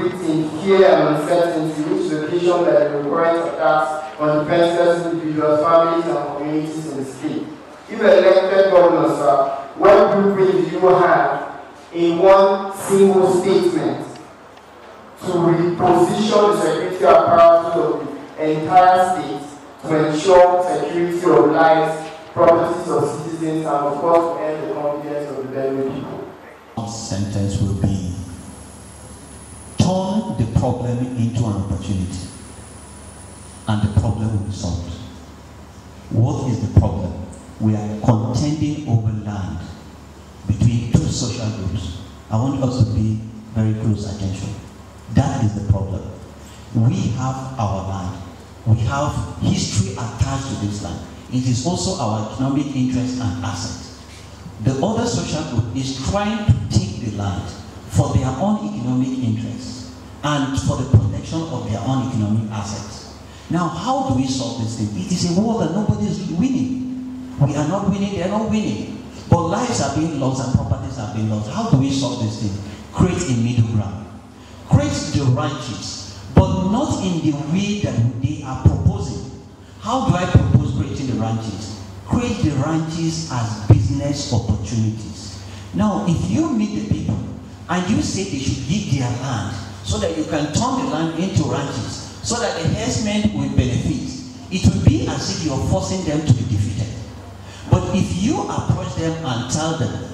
breeds in fear and uncertainty, which is occasioned by the recurrent attacks on defenseless individuals, families, and communities in the state. If elected governor, sir, what blueprint do you have in one single statement to reposition the security apparatus of the entire state to ensure security of lives, properties of citizens, and of course to end the confidence of the Benue people? One sentence will be: turn the problem into an opportunity, and the problem will be solved. What is the problem? We are contending over land between two social groups. I want us to pay very close attention. That is the problem. We have our land. We have history attached to this land. It is also our economic interest and asset. The other social group is trying to take the land for their own economic interests and for the protection of their own economic assets. Now, how do we solve this thing? It is a war that nobody is winning. We are not winning, they are not winning. But lives are being lost and properties are being lost. How do we solve this thing? Create a middle ground. Create the ranches, but not in the way that they are proposing. How do I propose creating the ranches? Create the ranches as business opportunities. Now, if you meet the people and you say they should give their land so that you can turn the land into ranches, so that the herdsmen will benefit, it will be as if you are forcing them to be defeated. But if you approach them and tell them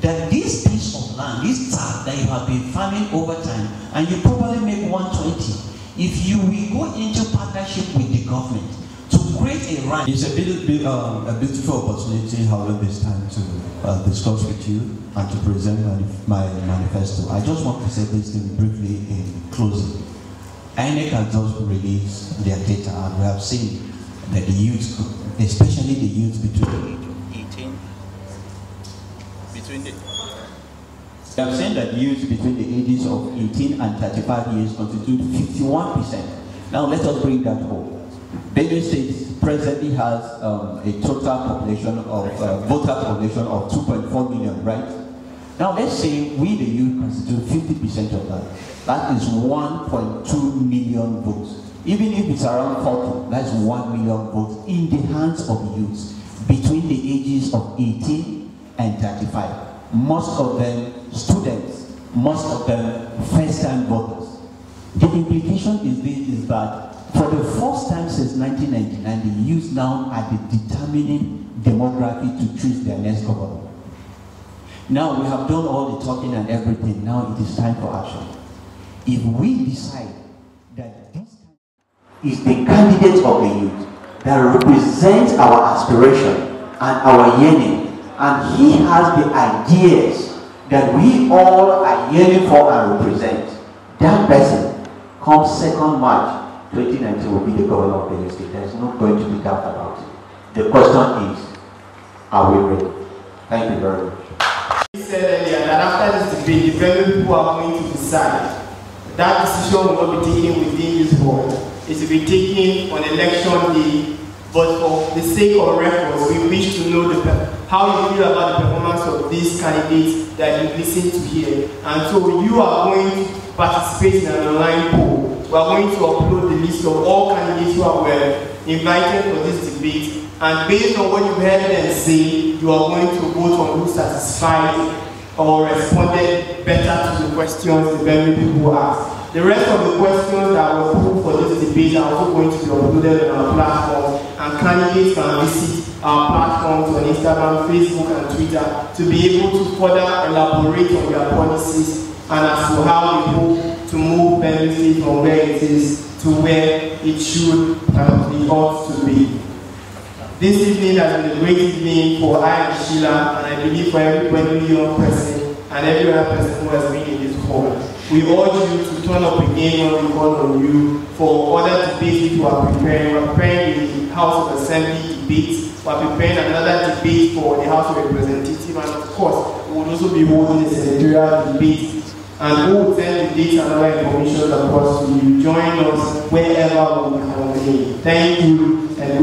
that this piece of land, this tag that you have been farming over time, and you probably make 120, if you will go into partnership with the government to create a ranch. It's a beautiful opportunity, however, this time to discuss with you and to present my manifesto. I just want to say this thing briefly in closing. INEC has just released their data, and we have seen that the youth, especially the youth between 18, we have seen that youth between the ages of 18 and 35 years constitute 51%. Now let us bring that home. Benue State presently has a total population of voter population of 2.4 million, right? Now let's say we, the youth, constitute 50% of that. That is 1.2 million votes. Even if it's around 40, that's 1 million votes in the hands of youths between the ages of 18 and 35. Most of them students, most of them first-time voters. The implication is that for the first time since 1999, the youth now are the determining demography to choose their next governor. Now we have done all the talking and everything. Now it is time for action. If we decide that this is the candidate of the youth that represents our aspiration and our yearning, and he has the ideas that we all are yearning for and represent, that person comes 2nd March 2019 will be the governor of Benue State. There is not going to be doubt about it. The question is, are we ready? Thank you very much. He said earlier that after this debate, the Benue people are going to decide. That decision will not be taken within this board. It will be taken on election day. But for the sake of records, we wish to know how you feel about the performance of these candidates that you listen to here. And so you are going to participate in an online poll. We are going to upload the list of all candidates who were invited for this debate. And based on what you've heard them say, you are going to vote on who satisfied or responded better to the questions the very people asked. The rest of the questions that were put for this debate are also going to be uploaded on our platform, and candidates can visit our platforms on Instagram, Facebook, and Twitter to be able to further elaborate on their policies and as to how they hope to move Benue State from where it is to where it should be ought to be. This evening has been a great evening for I and Sheila, and I believe for every young person and every other person who has been in this hall. We urge you to turn up again when we call on you for other debates you are preparing. We are preparing the House of Assembly debates. We are preparing another debate for the House of Representatives, and of course, we will also be holding a senatorial debate. And we will send the dates and other information across to you. Join us wherever we can. Thank you and